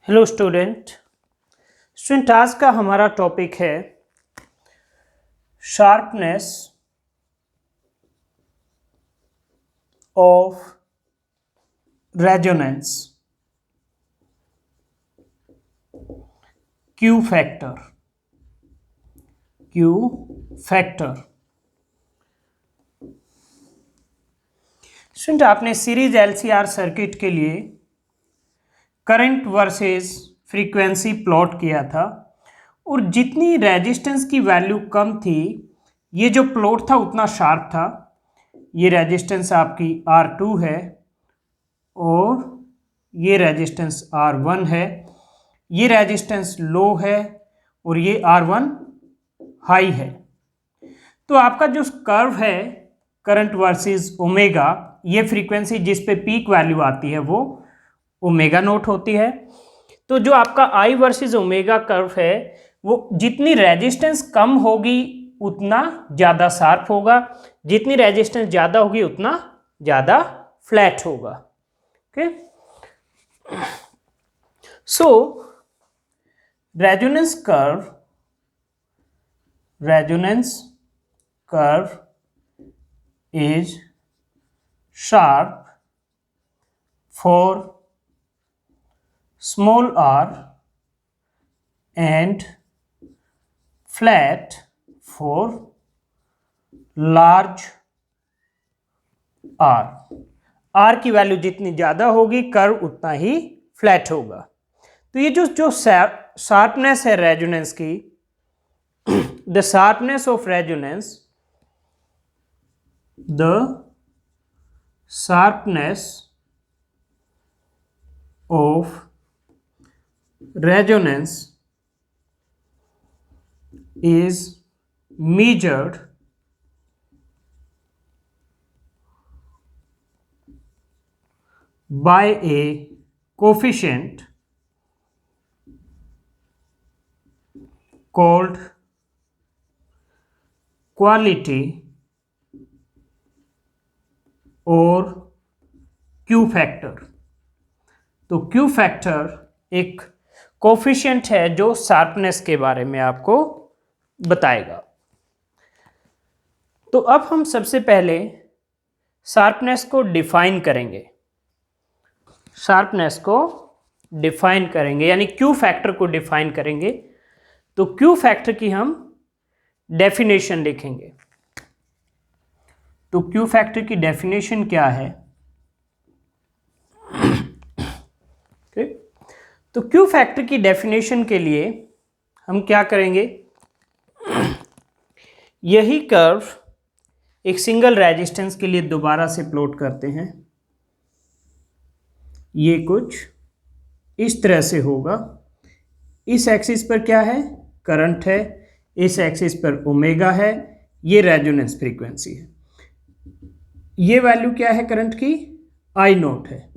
Hello student आज का हमारा टॉपिक है sharpness of resonance Q factor. Student आपने सीरीज एलसीआर सर्किट के लिए करंट वर्सेस फ्रीक्वेंसी प्लॉट किया था और जितनी रेजिस्टेंस की वैल्यू कम थी ये जो प्लॉट था उतना शार्प था। ये रेजिस्टेंस आपकी R2 है और ये रेजिस्टेंस R1 है, ये रेजिस्टेंस लो है और ये R1 हाई है। तो आपका जो कर्व है करंट वर्सेस ओमेगा, ये फ्रीक्वेंसी जिस पे पीक वैल्यू आती है वो ओमेगा नोट होती है। तो जो आपका आई वर्सेस ओमेगा कर्व है वो जितनी रेजिस्टेंस कम होगी उतना ज़्यादा शार्प होगा, जितनी रेजिस्टेंस ज़्यादा होगी उतना ज़्यादा फ्लैट होगा। Okay, so resonance curve is sharp for small r and flat for large r। r की वैल्यू जितनी ज़्यादा होगी कर्व उतना ही फ्लैट होगा। तो ये जो शार्पनेस है रेजोनेंस की, the sharpness of resonance, the sharpness of resonance is measured by a coefficient called quality or Q factor। तो Q फैक्टर एक कोफिशिएंट है जो शार्पनेस के बारे में आपको बताएगा। तो अब हम सबसे पहले शार्पनेस को डिफाइन करेंगे, यानी Q फैक्टर को डिफाइन करेंगे। तो Q फैक्टर की हम डेफिनेशन लिखेंगे। तो Q फैक्टर की डेफिनेशन क्या है? तो Q फैक्टर की डेफिनेशन के लिए हम क्या करेंगे, यही कर्व एक सिंगल रेजिस्टेंस के लिए दोबारा से प्लॉट करते हैं। ये कुछ इस तरह से होगा। इस एक्सिस पर क्या है? करंट है, इस एक्सिस पर ओमेगा है, ये रेजोनेंस फ्रीक्वेंसी है। ये वैल्यू क्या है करंट की? आई नोट है।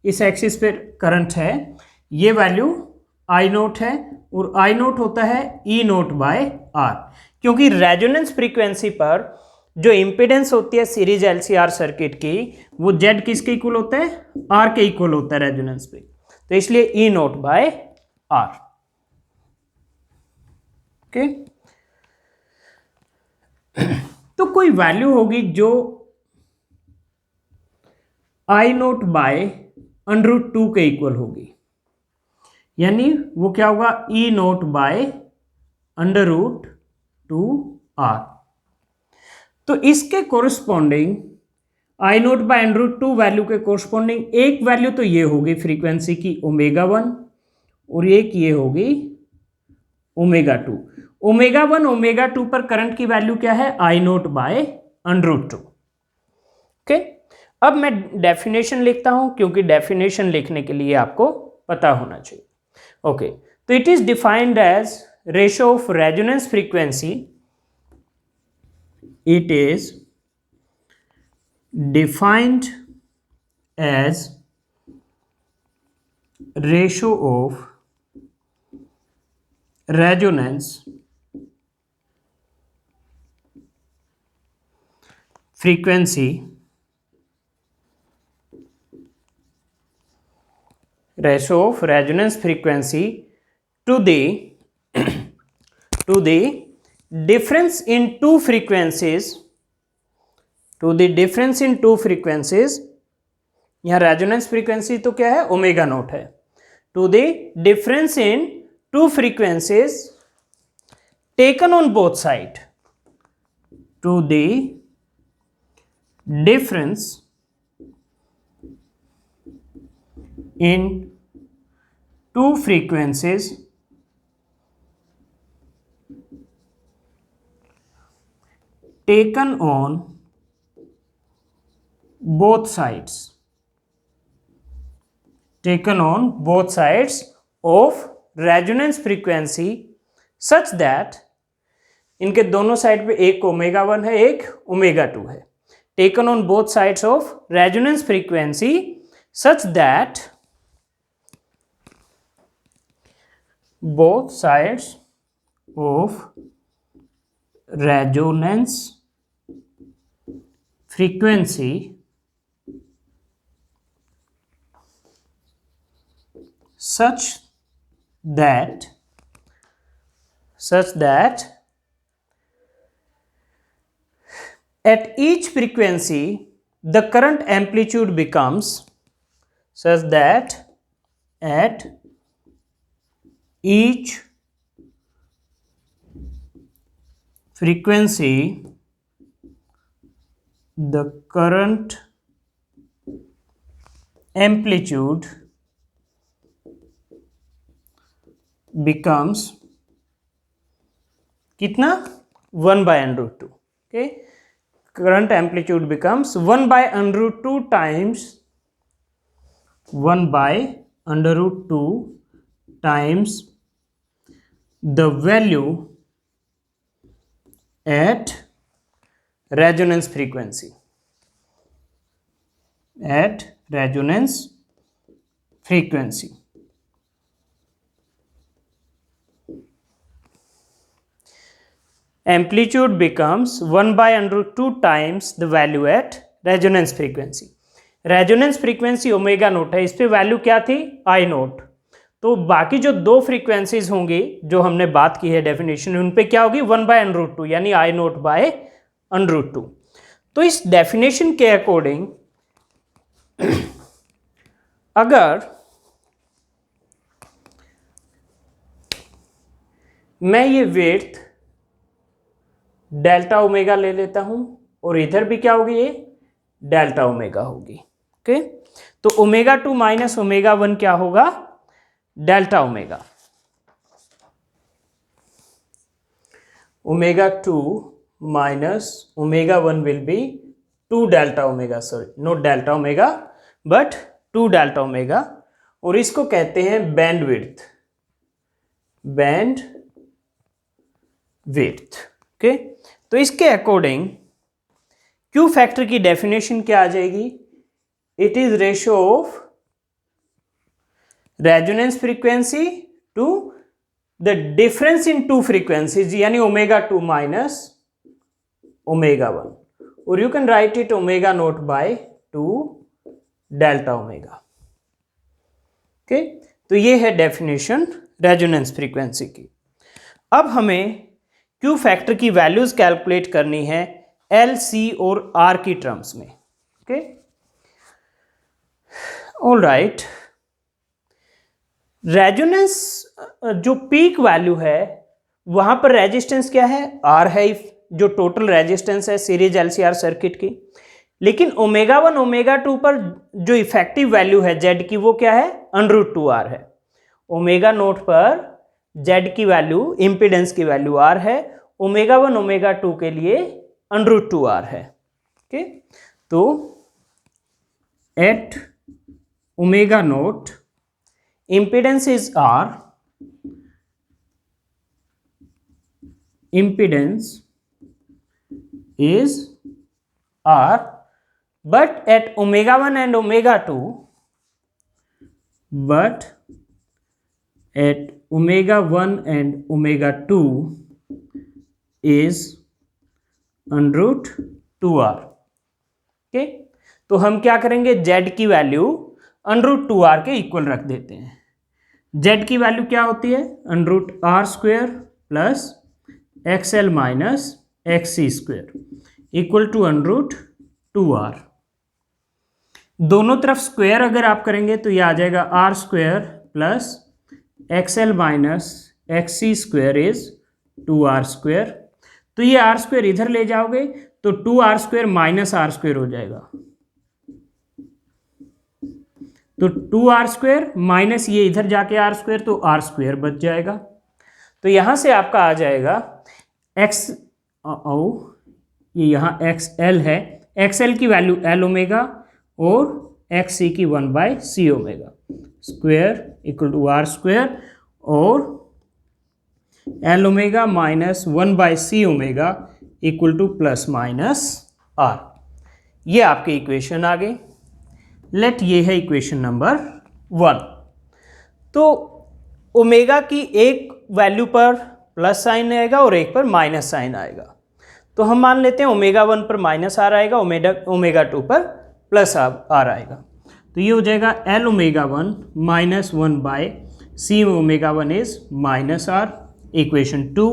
इस एक्सिस पर करंट है, ये वैल्यू आई नोट है और आई नोट होता है ई नोट बाय आर, क्योंकि रेजोनेंस फ्रीक्वेंसी पर जो इम्पीडेंस होती है सीरीज एलसीआर सर्किट की वो जेड किसके इक्वल होता है? आर के इक्वल होता है रेजोनेंस पे। तो इसलिए ई नोट बाय आर। ओके, तो कोई वैल्यू होगी जो आई नोट बाय √2 के इक्वल होगी, यानी वो क्या होगा? ई नोट बाय √2r। तो इसके corresponding I note by √2 value के कोरिस्पॉन्डिंग एक वैल्यू तो ये होगी फ्रीक्वेंसी की ω1 और एक ये होगी ω2। ω1 ω2 पर करंट की वैल्यू क्या है? आई नोट बाय √2। ओके, अब मैं डेफिनेशन लिखता हूं क्योंकि डेफिनेशन लिखने के लिए आपको पता होना चाहिए। ओके, तो it is defined as ratio of resonance frequency, it is defined as ratio of resonance frequency ratio of resonance frequency to the difference in two frequencies, यहाँ रेजोनेंस फ्रीक्वेंसी तो क्या है, ओमेगा नॉट है, to the difference in two frequencies taken on both side, to the difference in two frequencies taken on both sides of resonance frequency such that इनके दोनों side पे एक omega 1 है, एक ओमेगा 2 है, taken on both sides of resonance frequency such that both sides of resonance frequency such that at each frequency the current amplitude becomes such that at each frequency the current amplitude becomes कितना 1/√2. okay, current amplitude becomes 1/√2 times 1/√2 times the value at resonance frequency, amplitude becomes 1/√2 times the value at resonance frequency. Resonance frequency omega naught है, इस पे value क्या थी, आई note. तो बाकी जो दो फ्रीक्वेंसीज होंगी जो हमने बात की है डेफिनेशन, उन पे क्या होगी 1/√2 यानी आई नोट बाय √2. तो इस डेफिनेशन के अकॉर्डिंग अगर मैं ये विड्थ डेल्टा ओमेगा ले लेता हूं और इधर भी क्या होगी, ये डेल्टा ओमेगा होगी. ओके, तो ओमेगा 2 माइनस ओमेगा 1 क्या होगा, delta omega. Omega 2 minus omega 1 be बी 2 delta omega, sorry not delta omega but 2 delta omega, और इसको कहते हैं बैंड विड्थ. ओके, तो इसके अकॉर्डिंग क्यू फैक्टर की डेफिनेशन क्या आ जाएगी, it is ratio of resonance frequency to the difference in two frequencies, यानी ओमेगा 2 माइनस ओमेगा 1, और you can write it omega naught by 2 delta omega. Okay, तो ये है डेफिनेशन रेजोनेंस फ्रीक्वेंसी की. अब हमें क्यू फैक्टर की वैल्यूज कैलकुलेट करनी है एल, सी और आर की टर्म्स में. Okay, all right. रेजोनेंस जो पीक वैल्यू है वहां पर रेजिस्टेंस क्या है, आर है, जो टोटल रेजिस्टेंस है सीरीज एलसीआर सर्किट की. लेकिन ओमेगा 1 ओमेगा 2 पर जो इफेक्टिव वैल्यू है जेड की वो क्या है, √2r है. ओमेगा नोट पर जेड की वैल्यू, इंपिडेंस की वैल्यू आर है, ओमेगा 1 ओमेगा 2 के लिए √2r है. ओके, तो at omega naught impedance is R, but at omega 1 and omega 2, is √2r. Okay, तो हम क्या करेंगे, Z की वैल्यू √2r के इक्वल रख देते हैं। z की वैल्यू क्या होती है? √r² plus xl minus xc² equal to √2r। दोनों तरफ स्क्वायर अगर आप करेंगे तो ये आ जाएगा r² plus xl minus xc² is 2r²। तो ये r² इधर ले जाओगे तो 2r² माइनस r² हो जाएगा, तो 2r² माइनस ये इधर जाके r² तो r² बच जाएगा। तो यहां से आपका आ जाएगा x, ये यहाँ xl है, xl की वैल्यू l ओमेगा और xc की 1/c omega square equal to r² और l omega minus 1/c omega equal two plus minus r। ये आपकी इक्वेशन आ गई। लेट ये है इक्वेशन नंबर 1। तो ओमेगा की एक वैल्यू पर प्लस साइन आएगा और एक पर माइनस साइन आएगा। तो हम मान लेते हैं ओमेगा 1 पर माइनस आर आएगा, ओमेगा 2 पर प्लस आर आएगा। तो ये हो जाएगा L omega 1 minus 1/c omega 1 is minus R, equation 2,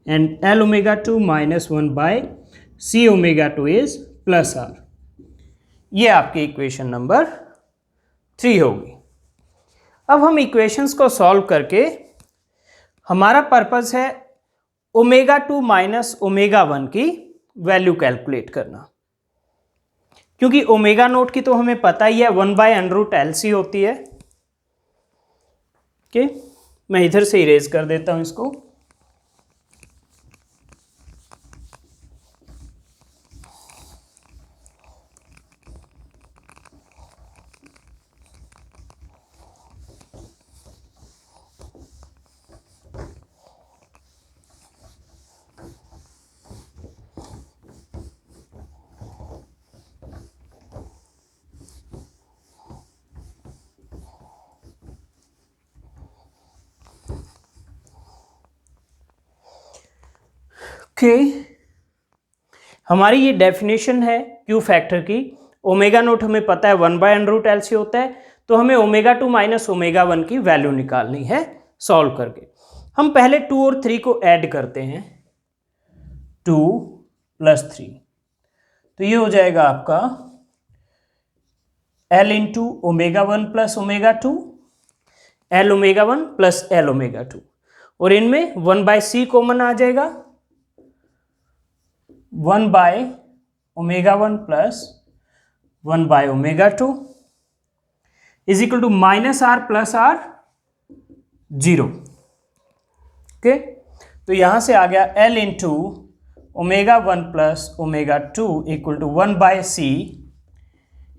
and L omega 2 minus 1/c omega 2 is plus R. ये आपकी इक्वेशन नंबर 3 होगी। अब हम इक्वेशंस को सॉल्व करके, हमारा पर्पस है ओमेगा 2 माइनस ओमेगा 1 की वैल्यू कैलकुलेट करना, क्योंकि ओमेगा नोट की तो हमें पता ही है 1/√LC होती है। ओके, मैं इधर से इरेज कर देता हूं इसको। हमारी ये डेफिनेशन है क्यू फैक्टर की। ओमेगा नोट हमें पता है 1/√LC होता है, तो हमें ओमेगा 2 माइनस ओमेगा 1 की वैल्यू निकालनी है सॉल्व करके। हम पहले 2 और 3 को ऐड करते हैं, 2 + 3, तो ये हो जाएगा आपका L into omega 1 plus omega 2, L omega 1 plus L omega 2, और इनमें 1/c कॉमन आ जाएगा, one by omega 1 plus one by omega 2 is equal to minus R plus R 0। Okay, तो यहां से आ गया L into omega 1 plus omega 2 equal to 1/c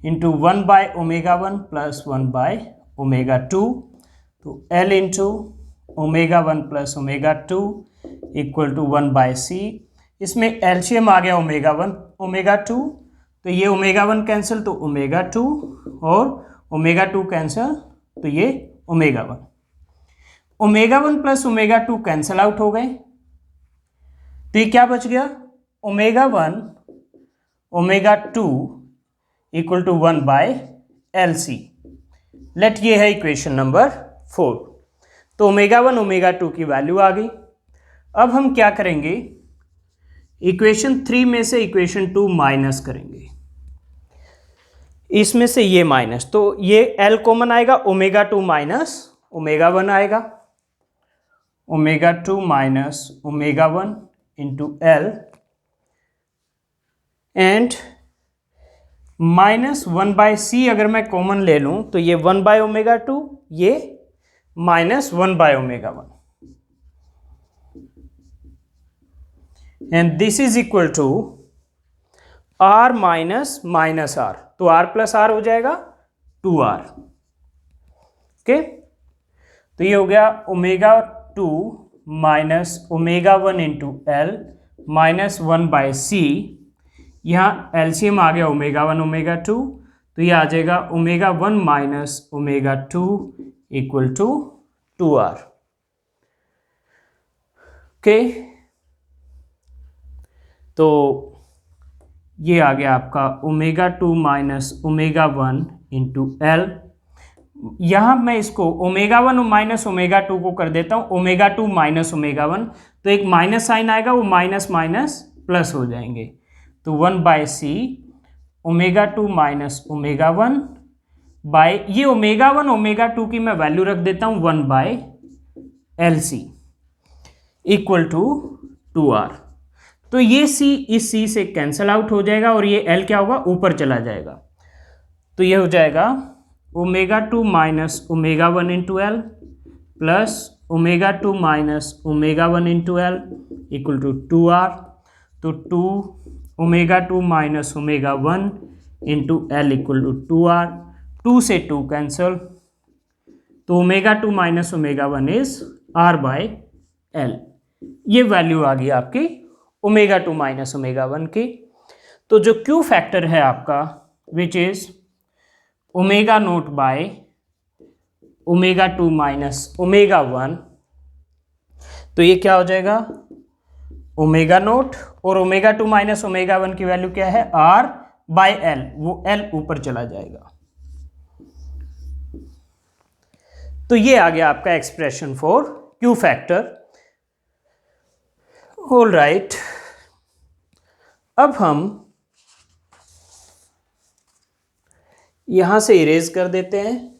into one by omega 1 plus one by omega 2। तो L into omega 1 plus omega 2 equal to 1/c। इसमें LCM आ गया omega 1 omega 2, तो ये ओमेगा 1 कैंसिल तो ओमेगा 2 और ओमेगा 2 कैंसिल तो ये omega 1। Omega 1 plus omega 2 cancel out हो गए, तो ये क्या बच गया? Omega 1 omega 2 equal to 1/LC। Let ये है इक्वेशन नंबर 4। तो ओमेगा 1 ओमेगा 2 की वैल्यू आ गई। अब हम क्या करेंगे, इक्वेशन 3 में से इक्वेशन 2 माइनस करेंगे, इसमें से ये माइनस, तो ये L कॉमन आएगा, ओमेगा 2 माइनस ओमेगा 1 आएगा, omega 2 minus omega 1 into L, and minus 1/c अगर मैं कॉमन ले लूं तो ये 1/ओमेगा 2, ये minus one by omega 1, and this is equal to r minus minus r, तो r प्लस r हो जाएगा 2r। ओके, तो ये हो गया omega 2 minus omega 1 into L minus 1/c। यहाँ एलसीएम आ गया ओमेगा 1 ओमेगा 2, तो ये आ जाएगा omega 1 minus omega 2 equal to 2r। Okay, तो ये आ गया आपका omega 2 minus omega 1 into L यहाँ मैं इसको ω1 माइनस ω2 को कर देता हूँ ω2 माइनस ω1, तो एक माइनस साइन आएगा, वो माइनस माइनस प्लस हो जाएंगे, तो 1/c ω2 माइनस ω1 बाय ये ω1 ω2 की मैं वैल्यू रख देता हूँ 1/LC इक्वल टू 2R। तो ये C इस C से कैंसल आउट हो जाएगा और ये L क्या होगा, ऊपर चला जाएगा, तो ये हो जाएगा ω2 minus ω1 into L plus ω2 minus ω1 into L equal to 2R। तो 2 ω2 minus ω1 into L equal to 2R, 2 से 2 कैंसल, तो ω2 माइनस ω1 इज R/L। ये वैल्यू आ गई आपकी ω2 माइनस ω1 की। तो जो Q फैक्टर है आपका विच इज ω0 बाय ω2 माइनस ω1, तो ये क्या हो जाएगा ω0 और ω2 माइनस ω1 की वैल्यू क्या है R/L, वो L ऊपर चला जाएगा। तो ये आ गया आपका expression for Q factor. All right, अब हम यहां से इरेज कर देते हैं।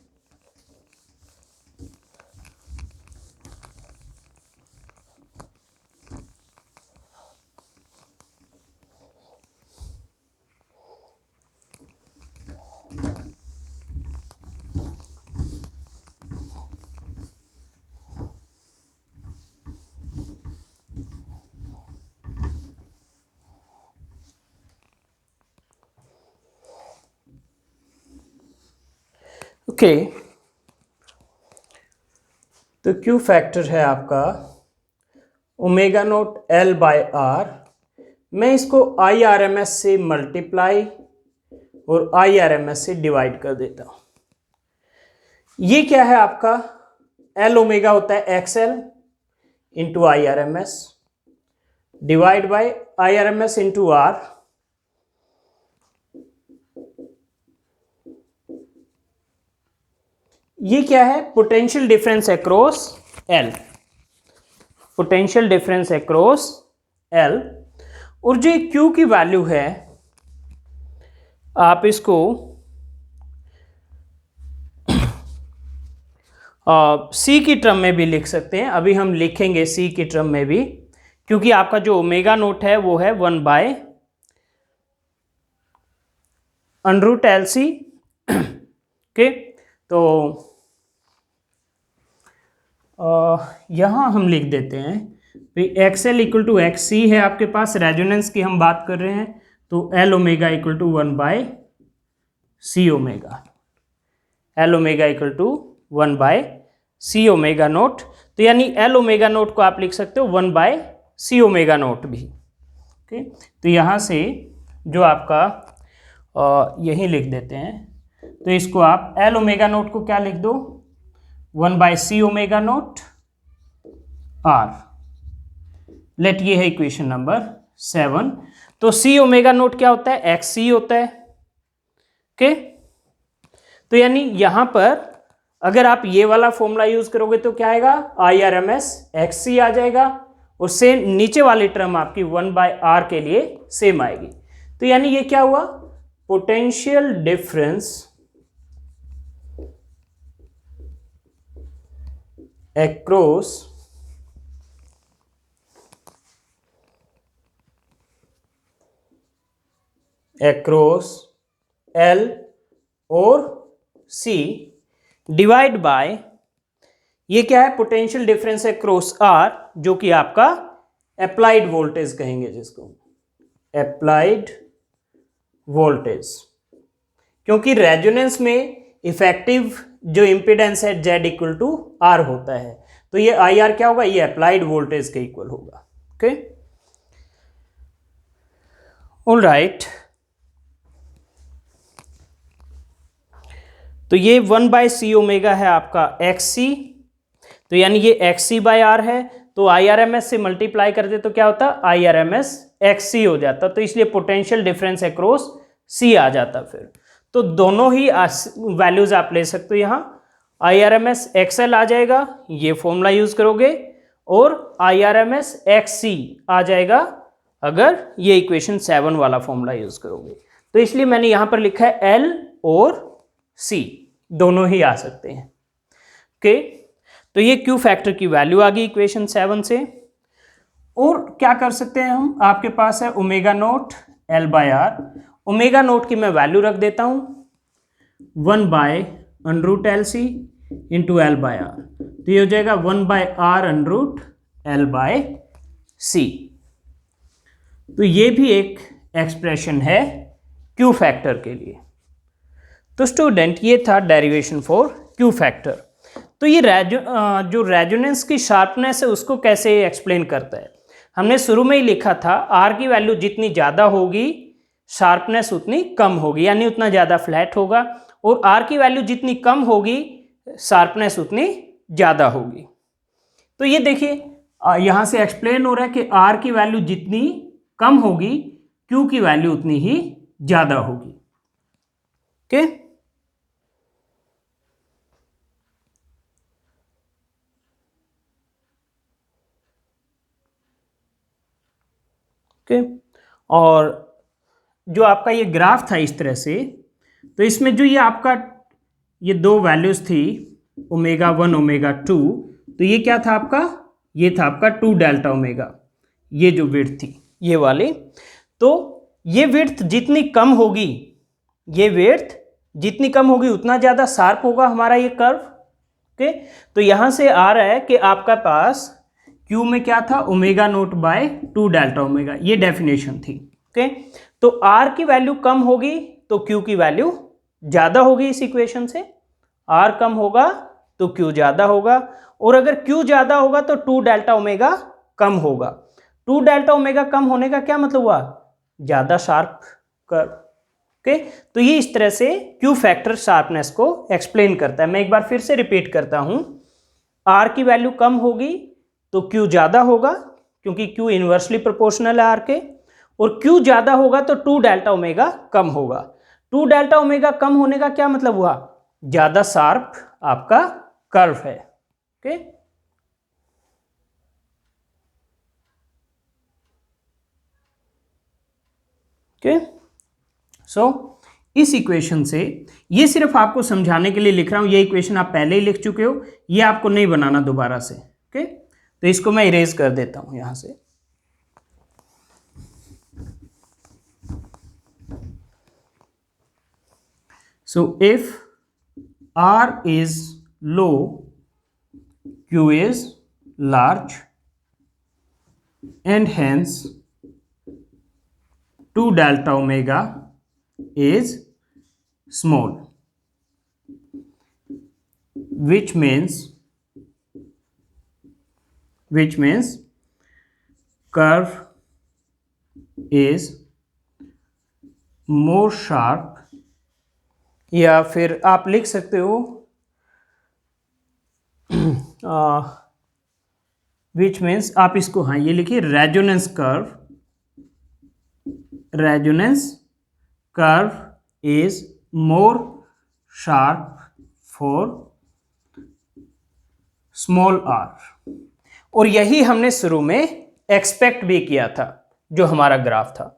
ओके, तो Q फैक्टर है आपका ω0 L/R। मैं इसको IRMS से मल्टीप्लाई और IRMS से डिवाइड कर देता हूं। ये क्या है आपका L ओमेगा होता है XL into IRMS divide by IRMS into R। ये क्या है potential difference across L, potential difference across L। और जो Q की वैल्यू है आप इसको C की टर्म में भी लिख सकते हैं, अभी हम लिखेंगे C की टर्म में भी, क्योंकि आपका जो ω0 है वो है 1/√LC। ओके, तो यहां हम लिख देते हैं XL इक्वल टू XC है आपके पास, रेजोनेंस की हम बात कर रहे हैं, तो L omega equal to 1/C omega, L omega equal to 1/C omega naught. तो यानी L ओमेगा नोट को आप लिख सकते हो 1/C ओमेगा नोट भी। ओके, तो यहाँ से जो आपका यही लिख देते हैं, तो इसको आप L ओमेगा नोट को क्या लिख दो 1/C omega note R। Late ये है इक्वेशन नंबर 7। तो C ओमेगा नोट क्या होता है XC होता है। ओके, तो यानी यहां पर अगर आप ये वाला फॉर्मूला यूज करोगे तो क्या आएगा IRMS XC आ जाएगा, और सेम नीचे वाली टर्म आपकी 1/R के लिए सेम आएगी। तो यानी ये क्या हुआ पोटेंशियल डिफरेंस across L और C डिवाइड बाय ये क्या है पोटेंशियल डिफरेंस अक्रॉस R, जो कि आपका अप्लाइड वोल्टेज कहेंगे, जिसको अप्लाइड वोल्टेज, क्योंकि रेजोनेंस में इफेक्टिव जो इंपीडेंस है Z इक्वल टू R होता है, तो ये IR क्या होगा, ये अप्लाइड वोल्टेज के इक्वल होगा। ओके, ऑल राइट, तो ये 1/C ओमेगा है आपका XC, तो यानी ये XC/R है, तो IRMS से मल्टीप्लाई कर दे तो क्या होता IRMS XC हो जाता, तो इसलिए पोटेंशियल डिफरेंस अक्रॉस C आ जाता। फिर तो दोनों ही वैल्यूज आप ले सकते हो यहाँ, IRMS XL आ जाएगा, ये फॉर्मूला यूज करोगे, और IRMS XC आ जाएगा अगर ये इक्वेशन 7 वाला फॉर्मूला यूज करोगे। तो इसलिए मैंने यहां पर लिखा है L और C दोनों ही आ सकते हैं। ओके, तो ये Q फैक्टर की वैल्यू आ गई इक्वेशन 7 से। और क्या कर सकते हैं हम, आपके पास है omega naught L by R. Omega naught की मैं वैल्यू रख देता हूं 1/√LC into L by are, तो ये हो जाएगा 1/R√L/C। तो ये भी एक एक्सप्रेशन है Q फैक्टर के लिए। तो स्टूडेंट ये था डेरिवेशन फॉर Q फैक्टर। तो ये जो रेजोनेंस की शार्पनेस है उसको कैसे एक्सप्लेन करता है, हमने शुरू में ही लिखा था R की वैल्यू जितनी ज़्यादा होगी शार्पनेस उतनी कम होगी, यानी उतना ज़्यादा फ्लैट होगा, और R की वैल्यू जितनी कम होगी शार्पनेस उतनी ज़्यादा होगी। तो ये देखिए यहाँ से एक्सप्लेन हो रहा है कि R की वैल्यू जितनी कम होगी Q की वैल्यू उतनी ही ज़्यादा होगी। ओके, ओके, और जो आपका ये ग्राफ था इस तरह से, तो इसमें जो ये आपका ये दो वैल्यूज थी ω1 ω2, तो ये क्या था आपका, ये था आपका 2 डेल्टा ओमेगा, ये जो विड्थ थी ये वाली। तो ये विड्थ जितनी कम होगी, ये विड्थ जितनी कम होगी उतना ज़्यादा शार्प होगा हमारा ये कर्व। ओके, तो यहाँ से आ रहा है कि आपका पास Q में क्या था, ω0/2 डेल्टा ओमेगा, ये डेफिनेशन थी। ओके, तो R की वैल्यू कम होगी तो Q की वैल्यू ज़्यादा होगी इस इक्वेशन से, R कम होगा तो Q ज़्यादा होगा, और अगर Q ज़्यादा होगा तो 2 डेल्टा ओमेगा कम होगा। 2 डेल्टा ओमेगा कम होने का क्या मतलब हुआ, ज़्यादा शार्प कर्व। ओके, तो ये इस तरह से Q फैक्टर शार्पनेस को एक्सप्लेन करता है। मैं एक बार फिर से रिपीट करता हूँ, R की वैल्यू कम होगी तो Q ज़्यादा होगा क्योंकि Q इन्वर्सली प्रोपोर्शनल है R के, और Q ज़्यादा होगा तो 2 डेल्टा ओमेगा कम होगा। 2 डेल्टा ओमेगा कम होने का क्या मतलब हुआ, ज़्यादा शार्प आपका कर्व है। ओके, ओके, सो इस इक्वेशन से, ये सिर्फ आपको समझाने के लिए लिख रहा हूं, ये इक्वेशन आप पहले ही लिख चुके हो, ये आपको नहीं बनाना दोबारा से। ओके, तो इसको मैं इरेज कर देता हूं यहां से। So if R is low, Q is large, and hence 2 delta omega is small, which means curve is more sharp, या फिर आप लिख सकते हो विच मीन्स, आप इसको हाँ ये लिखिए resonance curve is more sharp for small r, और यही हमने शुरू में एक्सपेक्ट भी किया था, जो हमारा ग्राफ था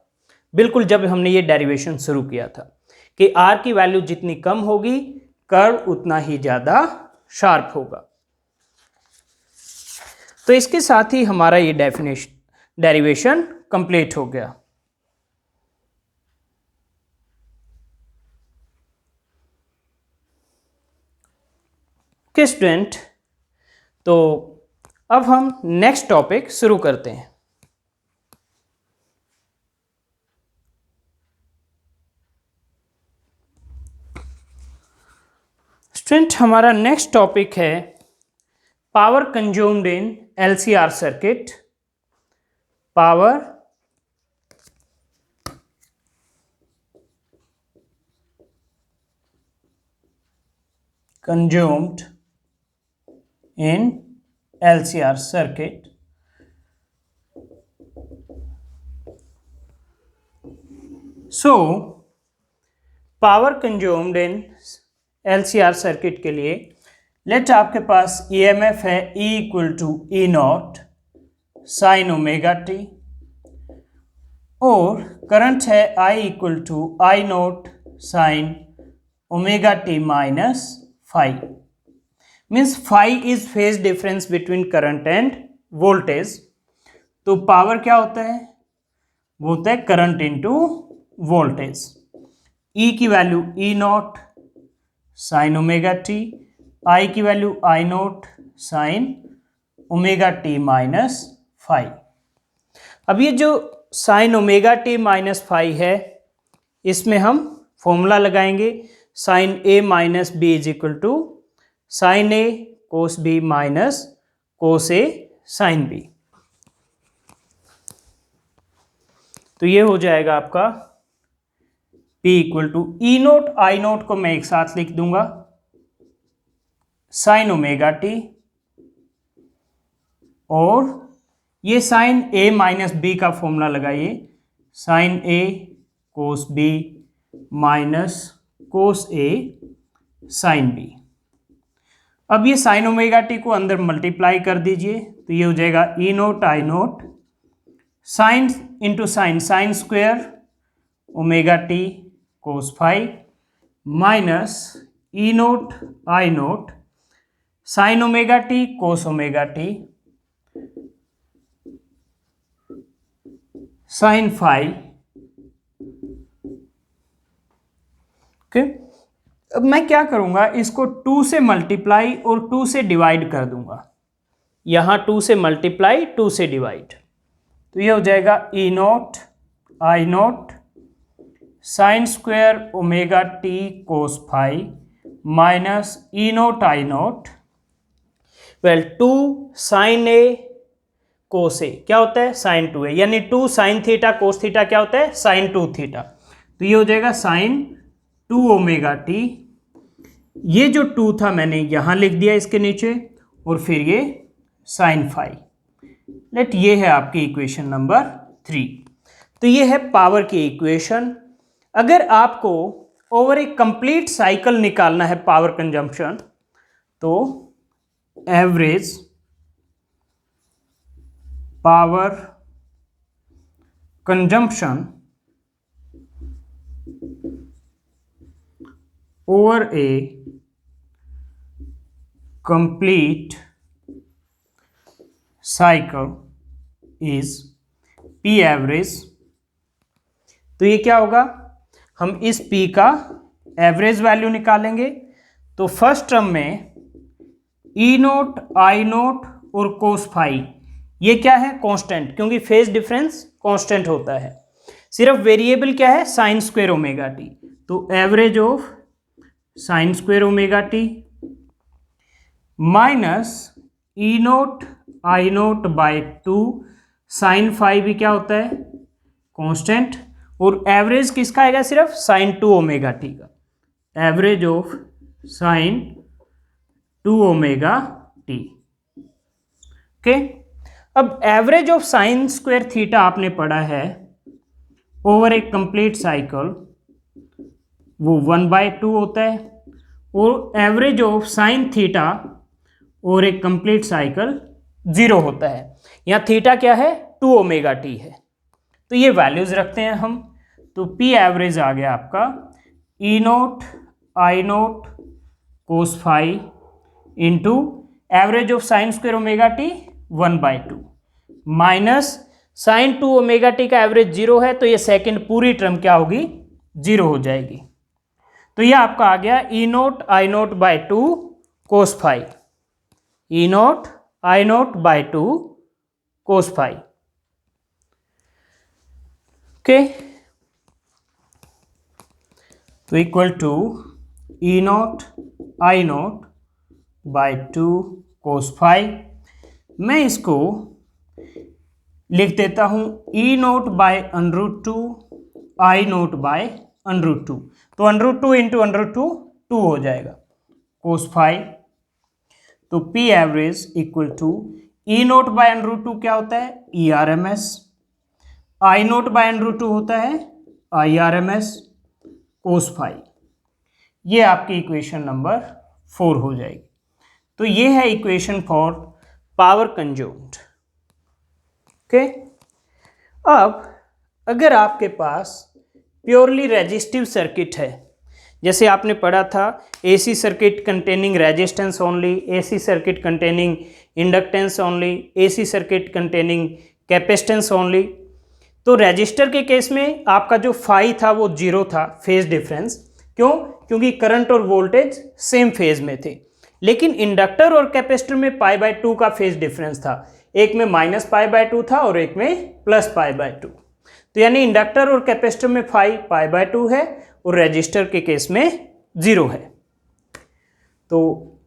बिल्कुल जब हमने ये डेरिवेशन शुरू किया था कि R की वैल्यू जितनी कम होगी कर्व उतना ही ज़्यादा शार्प होगा। तो इसके साथ ही हमारा ये डेरिवेशन कंप्लीट हो गया। ओके स्टूडेंट, तो अब हम नेक्स्ट टॉपिक शुरू करते हैं। स्टूडेंट, हमारा नेक्स्ट टॉपिक है power consumed in LCR circuit. Power consumed in LCR circuit. So power consumed in LCR circuit के लिए लेट आपके पास ईएमएफ है E equal to E not sine omega t और करंट है I equal to I not sine omega t minus phi. Means phi is phase difference between current and voltage. तो power क्या होता है? वो होता है करंट इंटू वोल्टेज। E की value E not sine omega t, I की value I not sine omega t minus phi. अब ये जो sine omega t minus phi है, इसमें हम फॉर्मूला लगाएंगे sine A minus B is equal to sine A cos B minus cos A sine B. तो ये हो जाएगा आपका P equal to E note I nought को मैं एक साथ लिख दूंगा साइन ओमेगा टी और ये साइन ए माइनस बी का फॉर्मूला लगाइए sign A cos B minus cos A sine B. अब ये साइन ओमेगा टी को अंदर मल्टीप्लाई कर दीजिए तो ये हो जाएगा E note I nought sine into sine sine square omega t cos phi minus E note I nought sine omega t cos omega t sine phi. Okay, अब मैं क्या करूंगा, इसको 2 से मल्टीप्लाई और 2 से डिवाइड कर दूंगा। यहां 2 से मल्टीप्लाई 2 से डिवाइड, तो ये हो जाएगा E nought I not sine square omega t cos phi minus E nought I nought well 2 sine A cos A क्या होता है साइन 2 ए, यानी 2 साइन थीटा कोस थीटा क्या होता है साइन 2 थीटा। तो ये हो जाएगा साइन 2 ओमेगा टी। ये जो 2 था मैंने यहां लिख दिया इसके नीचे और फिर ये साइन फाई। लेट ये है आपकी इक्वेशन नंबर 3। तो ये है पावर की इक्वेशन। अगर आपको ओवर ए कंप्लीट साइकिल निकालना है पावर कंजम्पशन, तो average power consumption over A complete cycle is P average. तो ये क्या होगा, हम इस P का एवरेज वैल्यू निकालेंगे। तो फर्स्ट टर्म में ई नोट आई नोट और कोस फाई ये क्या है कांस्टेंट, क्योंकि फेज डिफरेंस कांस्टेंट होता है। सिर्फ वेरिएबल क्या है साइन स्क्वायर ओमेगा टी। तो average of sine square omega t minus E note I note by 2 sine phi भी क्या होता है कांस्टेंट, और एवरेज किसका आएगा सिर्फ साइन 2 ओमेगा टी का, average of sine 2 omega t. Okay, अब average of sine square theta आपने पढ़ा है ओवर ए कंप्लीट साइकिल, वो 1/2 होता है, और average of sine theta over A complete cycle 0 होता है। यहाँ थीटा क्या है 2 ओमेगा टी है। तो ये वैल्यूज रखते हैं हम। तो पी एवरेज आ गया आपका E note I nought cos phi into average of sine square omega t 1/2 minus sine 2 omega t का एवरेज 0 है, तो ये सेकंड पूरी टर्म क्या होगी 0 हो जाएगी। तो ये आपका आ गया E note I note by 2 cos phi, E note I note by 2 cos phi. Okay, तो equal to E note I note by 2 cos phi. मैं इसको लिख देता हूं E nought by √2 I note by √2। तो √2 इंटू √2 2 हो जाएगा cos phi. तो P average equal to E nought by √2 क्या होता है E R M S, I note by √2 होता है I R M S cos phi. ये आपकी इक्वेशन नंबर 4 हो जाएगी। तो ये है equation for power consumed. Okay, अब अगर आपके पास प्योरली रेजिस्टिव सर्किट है, जैसे आपने पढ़ा था AC circuit containing resistance only, AC circuit containing inductance only, AC circuit containing capacitance only, तो रेजिस्टर के केस में आपका जो फाई था वो जीरो था, फेज डिफरेंस। क्यों? क्योंकि करंट और वोल्टेज सेम फेज में थे। लेकिन इंडक्टर और कैपेसिटर में पाई बाय 2 का फेज डिफरेंस था, एक में माइनस पाई बाय 2 था और एक में प्लस पाई बाय 2। तो यानी इंडक्टर और कैपेसिटर में फाई पाई बाय 2 है और रेजिस्टर के केस में 0 है। तो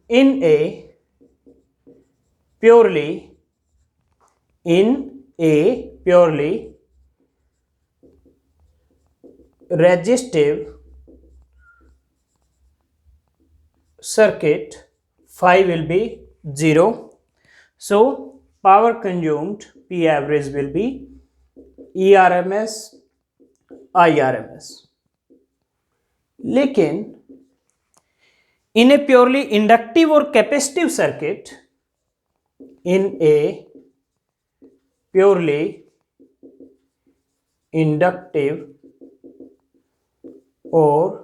in a purely resistive circuit phi will be 0, so power consumed P average will be ERMS IRMS. लेकिन in a purely inductive or capacitive circuit, in a purely inductive और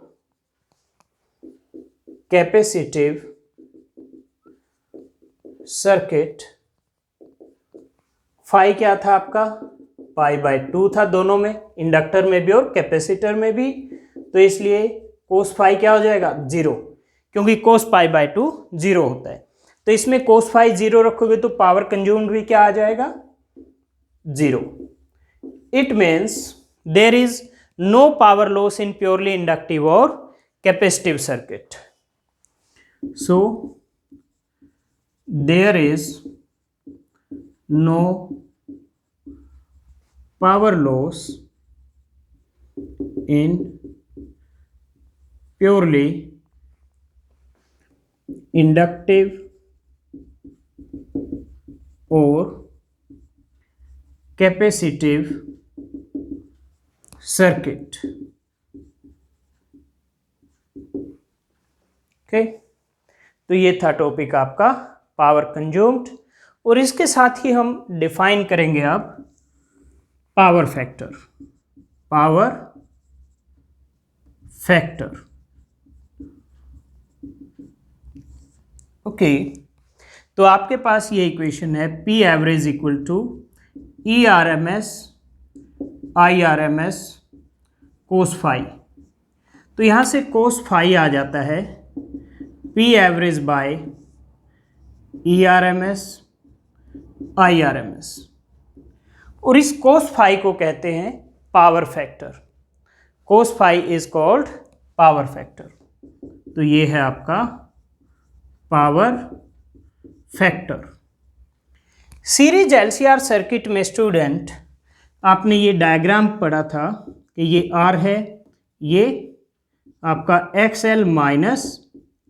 capacitive circuit, phi क्या था आपका? पाई by 2 था दोनों में, inductor में भी और कैपेसिटर में भी। तो इसलिए कोस फाई क्या हो जाएगा? 0, क्योंकि कोस पाई बाय 2 0 होता है। तो इसमें कोस फाई 0 रखोगे तो पावर कंज्यूम्ड भी क्या आ जाएगा? 0। It means there is no power loss in purely inductive or capacitive circuit. So there is no power loss in purely inductive or capacitive circuit. Okay, तो ये था टॉपिक आपका पावर कंज्यूम्ड, और इसके साथ ही हम डिफाइन करेंगे अब पावर फैक्टर। ओके, तो आपके पास ये इक्वेशन है P average equal to E R M S I R M S cos phi. तो यहाँ से कोस फाई आ जाता है P average by E R M S I R M S, और इस कोस फाई को कहते हैं power factor. Cos phi is called power factor. तो ये है आपका power factor. Series LCR circuit में स्टूडेंट आपने ये डायग्राम पढ़ा था कि ये R है, ये आपका XL माइनस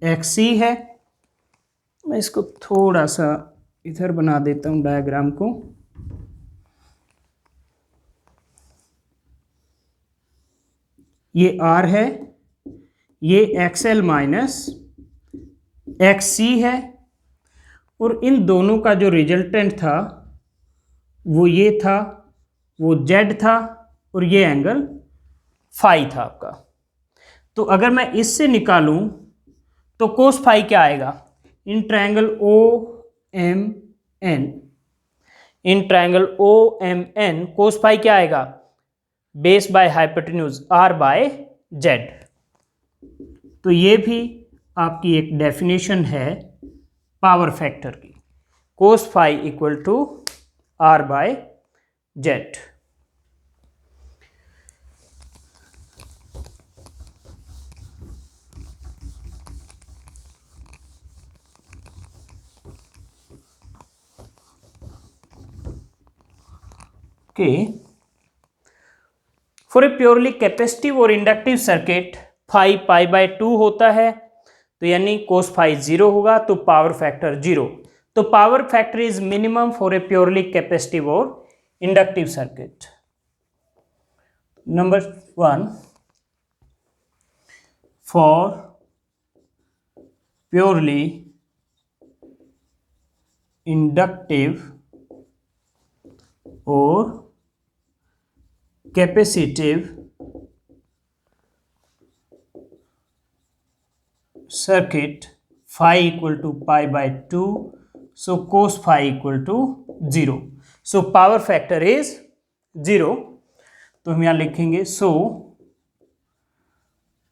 XC है। मैं इसको थोड़ा सा इधर बना देता हूँ डायग्राम को। ये R है, ये XL माइनस XC है, और इन दोनों का जो रिजल्टेंट था वो ये था, वो Z था, और ये एंगल फाई था आपका। तो अगर मैं इससे निकालूं तो कोस फाई क्या आएगा? In triangle OMN cos phi क्या आएगा? Base by hypotenuse R bye Z। तो ये भी आपकी एक डेफिनेशन है पावर फैक्टर की, cos phi equal to R bye Z। For a purely capacitive और inductive circuit phi pi by 2 होता है, तो यानी कोस फाई 0 होगा, तो पावर फैक्टर 0। तो power factor is minimum for a purely capacitive और inductive circuit. Number 1, for purely inductive और capacitive circuit phi equal to pi by 2, so cos phi equal to 0, so power factor is 0. तो हम यहाँ लिखेंगे so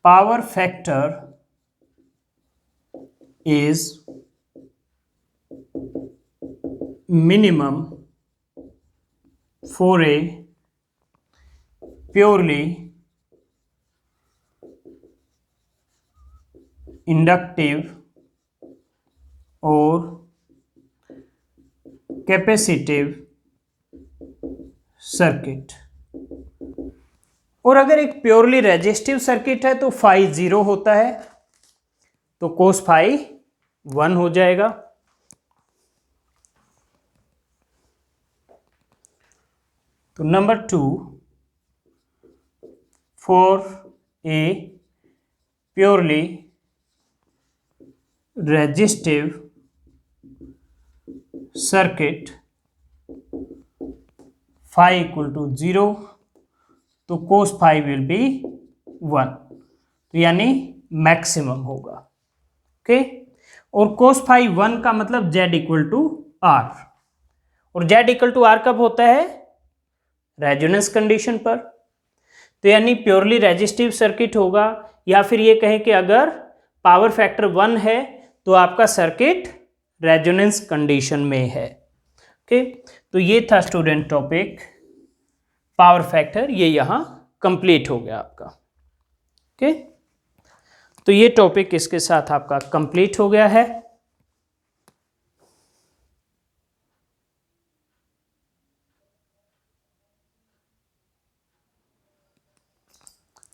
power factor is minimum for a purely inductive और capacitive circuit. और अगर एक purely resistive circuit है तो फाई 0 होता है, तो कोस फाई 1 हो जाएगा। तो number 2, for a purely resistive circuit phi equal to 0, तो cos phi will be 1, तो यानी मैक्सिमम होगा। ओके, और cos phi 1 का मतलब z इक्वल टू r, और z इक्वल टू r कब होता है? रेजोनेंस कंडीशन पर। तो यानी प्योरली रेजिस्टिव सर्किट होगा, या फिर ये कहें कि अगर पावर फैक्टर 1 है तो आपका सर्किट रेजोनेंस कंडीशन में है। ओके, तो ये था स्टूडेंट टॉपिक पावर फैक्टर, ये यहाँ कंप्लीट हो गया आपका। ओके, तो ये टॉपिक इसके साथ आपका कंप्लीट हो गया है।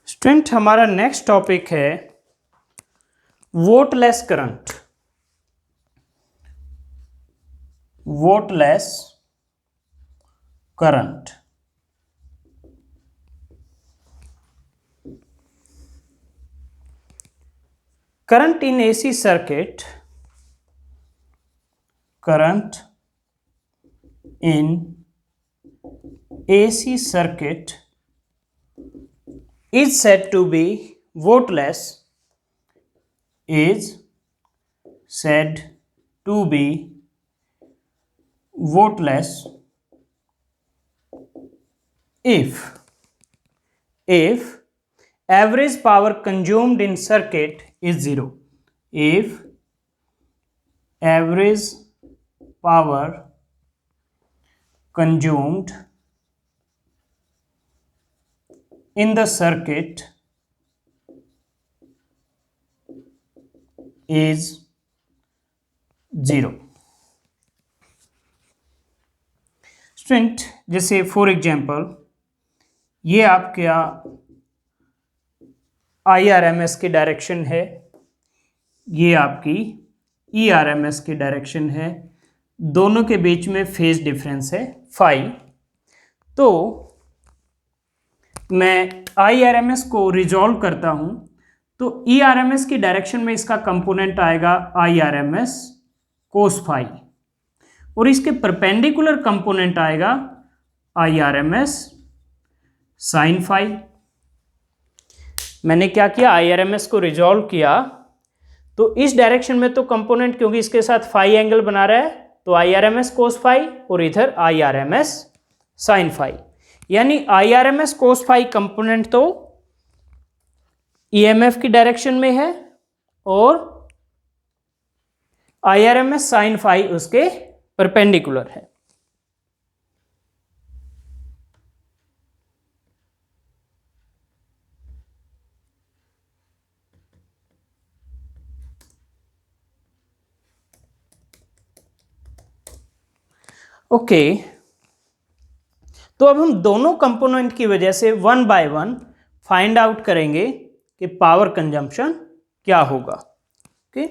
स्टूडेंट हमारा नेक्स्ट टॉपिक है wattless current. Wattless current. Current in AC circuit, current in AC circuit is said to be voltless, is said to be voltless if average power consumed in circuit is 0. If average power consumed in the circuit is 0. Student जैसे for example ये आपका IRMS की direction है, ये आपकी ERMS की direction है, दोनों के बीच में फेज डिफरेंस है फाई। तो मैं IRMS को रिजॉल्व करता हूं तो ERMS की डायरेक्शन में इसका कंपोनेंट आएगा IRMS कोस फाई, और इसके परपेंडिकुलर कंपोनेंट आएगा IRMS साइन फाई। मैंने क्या किया, IRMS को रिजॉल्व किया, तो इस डायरेक्शन में तो कंपोनेंट क्योंकि इसके साथ फाई एंगल बना रहा है तो IRMS कोस फाई, और इधर IRMS साइन फाई, यानी IRMS कोस फाई कंपोनेंट तो EMF की डायरेक्शन में है और IRMS साइन फाई उसके परपेंडिकुलर है। ओके, तो अब हम दोनों कंपोनेंट की वजह से one by one find out करेंगे कि पावर कंजम्पशन क्या होगा। ओके,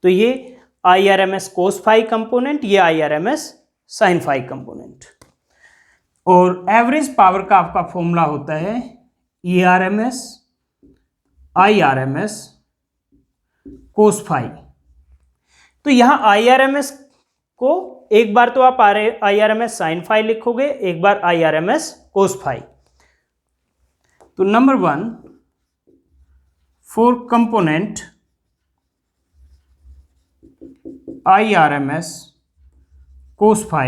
तो ये IRMS कोस फाई कंपोनेंट, ये IRMS साइन फाई कंपोनेंट, और एवरेज पावर का आपका फॉर्मूला होता है ERMS IRMS कोस फाई। तो यहाँ IRMS को एक बार तो आप IRMS साइन फाई लिखोगे, एक बार IRMS कोस फाई। तो number 1 for component IRMS cos phi,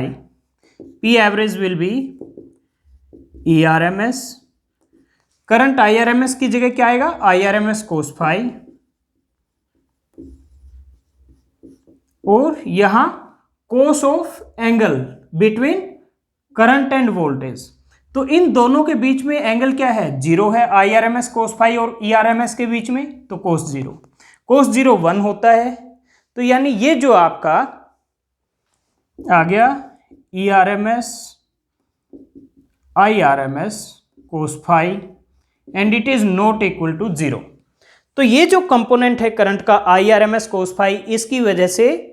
P average will be ERMS। Current IRMS की जगह क्या आएगा? IRMS cos phi। और यहां cos of angle between current and voltage, तो इन दोनों के बीच में एंगल क्या है? 0 है। IRMS cos phi और ERMS के बीच में, तो cos 0, cos 0 1 होता है। तो यानी ये जो आपका आ गया ERMS IRMS cos phi and it is not equal to 0। तो ये जो कंपोनेंट है करंट का IRMS cos phi, इसकी वजह से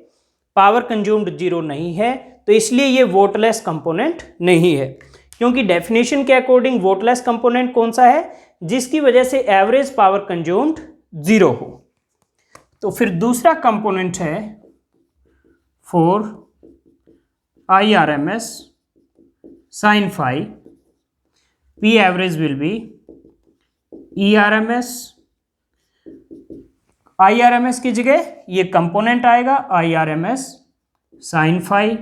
पावर कंज्यूम्ड 0 नहीं है, तो इसलिए ये वोटलेस कंपोनेंट नहीं है। क्योंकि डेफिनेशन के अकॉर्डिंग वोटलेस कंपोनेंट कौन सा है? जिसकी वजह से एवरेज पावर कंज्यूम्ड 0 हो। तो फिर दूसरा कंपोनेंट है for IRMS sin phi, P average will be ERMS। IRMS की जगह ये कंपोनेंट आएगा IRMS sin phi,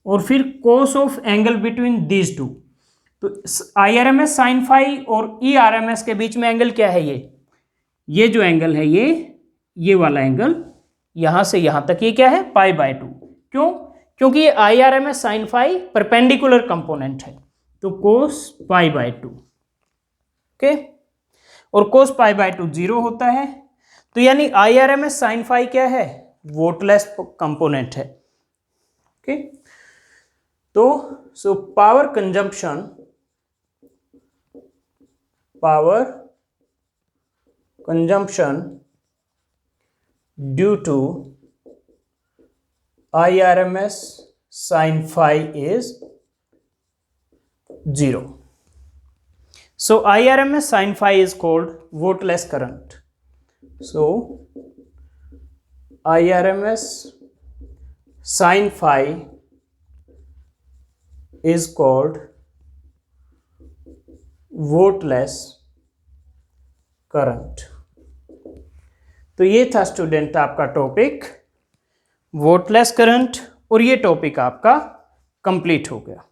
और फिर cos of angle between these two. तो IRMS sin phi और ERMS के बीच में एंगल क्या है? ये जो एंगल है, ये वाला एंगल यहां से यहां तक, ये क्या है? π/2। क्यों? क्योंकि ये IRMS sin phi perpendicular component है, तो cos π/2। ओके, और cos π/2 0 होता है, तो यानी IRMS sin phi क्या है? वोटलेस कंपोनेंट है। ओके, तो so power consumption due to IRMS sin phi is 0. So IRMS sin phi is called voteless current. So IRMS sin phi is called voteless current. तो ये था स्टूडेंट आपका topic वोटलेस current, और ये टॉपिक आपका complete हो गया।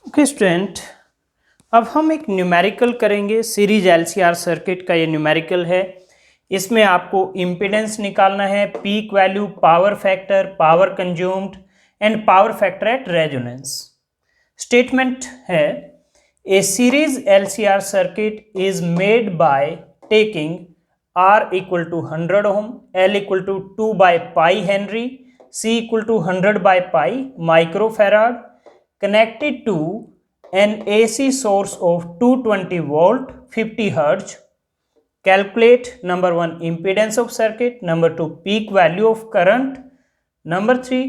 ओके स्टूडेंट, अब हम एक न्यूमेरिकल करेंगे। सीरीज LCR सर्किट का ये न्यूमेरिकल है। इसमें आपको इम्पीडेंस निकालना है, peak value, power factor, power consumed and power factor at resonance. Statement है a series LCR circuit is made by taking R equal to 100 ohm, L equal to 2/π henry, C equal to 100/π microfarad connected to an AC source of 220 volt 50 Hz. Calculate number 1 impedance of circuit, number 2 peak value of current, number 3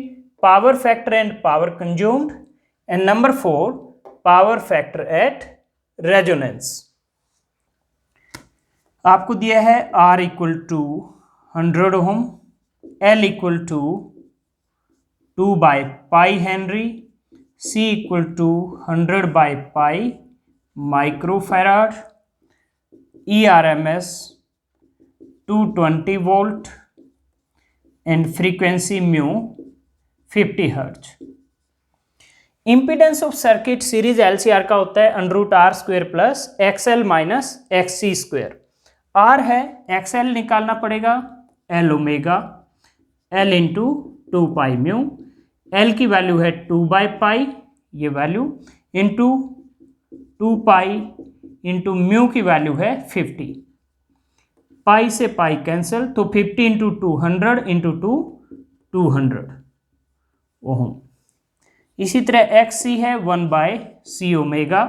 power factor and power consumed, and number 4 power factor at resonance. आपको दिया है R equal to 100 ohm, L equal to 2/π henry, C equal to 100/π microfarad, ERMS 220 volt and frequency mu 50 hertz. Impedance of circuit series LCR का होता है √R² plus XL minus XC²। R है, XL निकालना पड़ेगा, L omega, L into 2π mu, L की value है 2/π ये value, into 2π into mu की वैल्यू है 50। पाई से पाई कैंसिल, तो 50 इंटू 200 इंटू 200 ओम। इसी तरह XC है 1/C omega,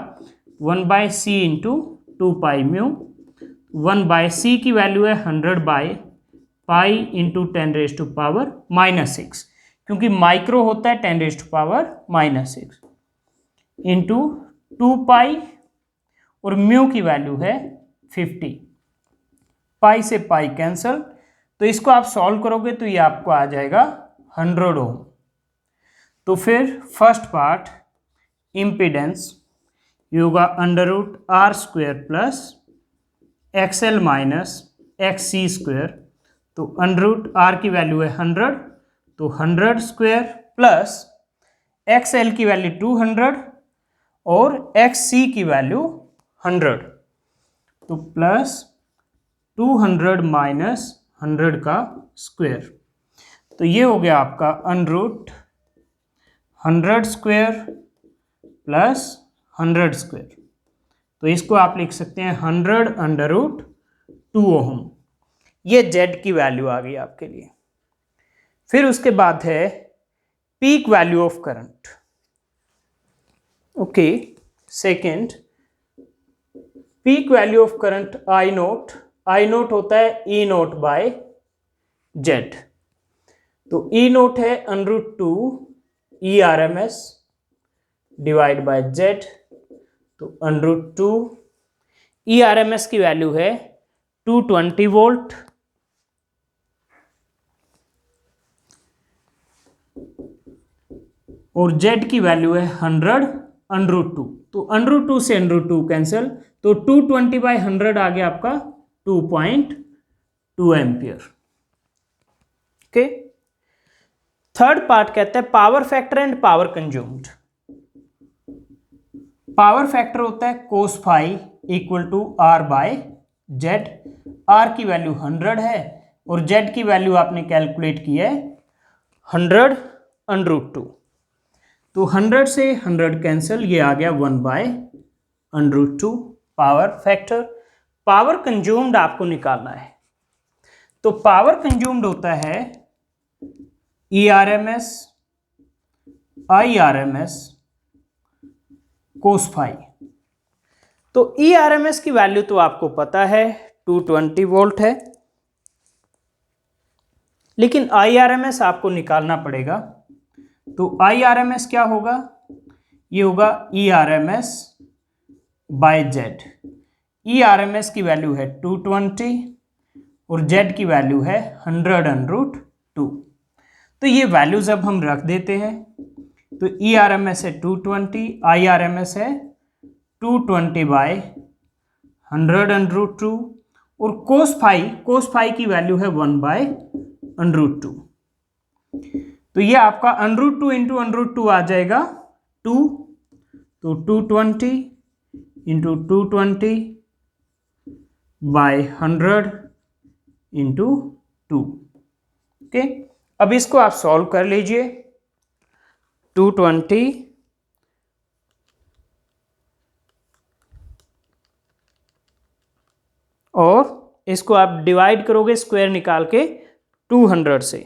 1/C into 2π mu, 1/C की वैल्यू है 100/π पाई इंटू 10⁻⁻⁻6, क्योंकि माइक्रो होता है 10⁻⁻6 इंटू 2 पाई, और म्यू की वैल्यू है 50। पाई से पाई कैंसल, तो इसको आप सॉल्व करोगे तो ये आपको आ जाएगा 100 ओम। तो फिर फर्स्ट पार्ट इम्पीडेंस ये होगा √r² plus XL minus XC²। तो √r की वैल्यू है 100, तो 100² प्लस XL की वैल्यू 200 और XC की वैल्यू 100, तो प्लस 200 माइनस 100 का स्क्वायर। तो ये हो गया आपका √100² प्लस 100²। तो इसको आप लिख सकते हैं 100√2 ओम। ये जेड की वैल्यू आ गई आपके लिए। फिर उसके बाद है peak value of current. Okay, second peak value of current I note होता है E0/Z। तो E0 है √2 ERMS डिवाइड बाय Z। तो √2 ERMS की वैल्यू है 220 वोल्ट, और Z की वैल्यू है 100 √2। तो √2 से √2 कैंसिल, तो 220/100 आ गया आपका 2.2 एम्पियर। ओके, थर्ड पार्ट कहता है power factor and power consumed. Power factor होता है cos phi equal to R/Z। R की वैल्यू 100 है और Z की वैल्यू आपने कैलकुलेट की है 100 √2। तो 100 से 100 कैंसिल, ये आ गया 1/√2 पावर फैक्टर। पावर कंज्यूम्ड आपको निकालना है, तो पावर कंज्यूम्ड होता है ERMS IRMS कोस फाई। तो ERMS की वैल्यू तो आपको पता है 220 वोल्ट है, लेकिन IRMS आपको निकालना पड़ेगा। तो IRMS क्या होगा? ये होगा ERMS/Z। ERMS की वैल्यू है 220 और Z की वैल्यू है 100√2। तो ये वैल्यूज अब हम रख देते हैं। तो ERMS है 220, IRMS है 220/100√2 और कोस फाई की वैल्यू है 1/√2। तो ये आपका √2 इंटू √2 आ जाएगा 2। तो 220 इंटू 220/100 इंटू 2। ओके, अब इसको आप सॉल्व कर लीजिए। 220 और इसको आप डिवाइड करोगे स्क्वायर निकाल के 200 से,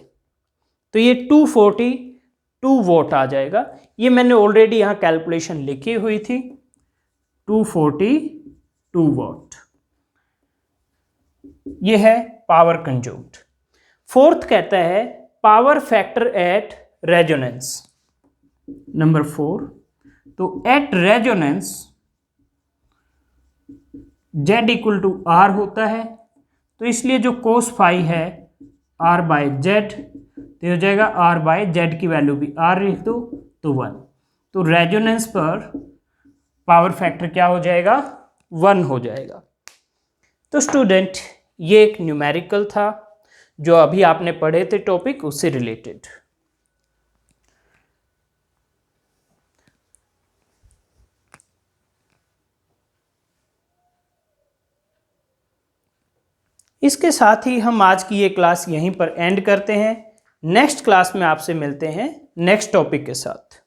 तो ये 242 वोट आ जाएगा। ये मैंने ऑलरेडी यहाँ कैलकुलेशन लिखी हुई थी, 242 वोट। ये है पावर कंज्यूम्ड। फोर्थ कहता है power factor at resonance. Number 4, तो at resonance Z equal to R होता है, तो इसलिए जो कोस फाई है R/Z, तो हो जाएगा R/Z की वैल्यू भी R लिख दो तो 1। तो रेजोनेंस पर पावर फैक्टर क्या हो जाएगा? 1 हो जाएगा। तो स्टूडेंट, ये एक न्यूमेरिकल था जो अभी आपने पढ़े थे टॉपिक, उससे रिलेटेड। इसके साथ ही हम आज की ये क्लास यहीं पर एंड करते हैं। नेक्स्ट क्लास में आपसे मिलते हैं नेक्स्ट टॉपिक के साथ।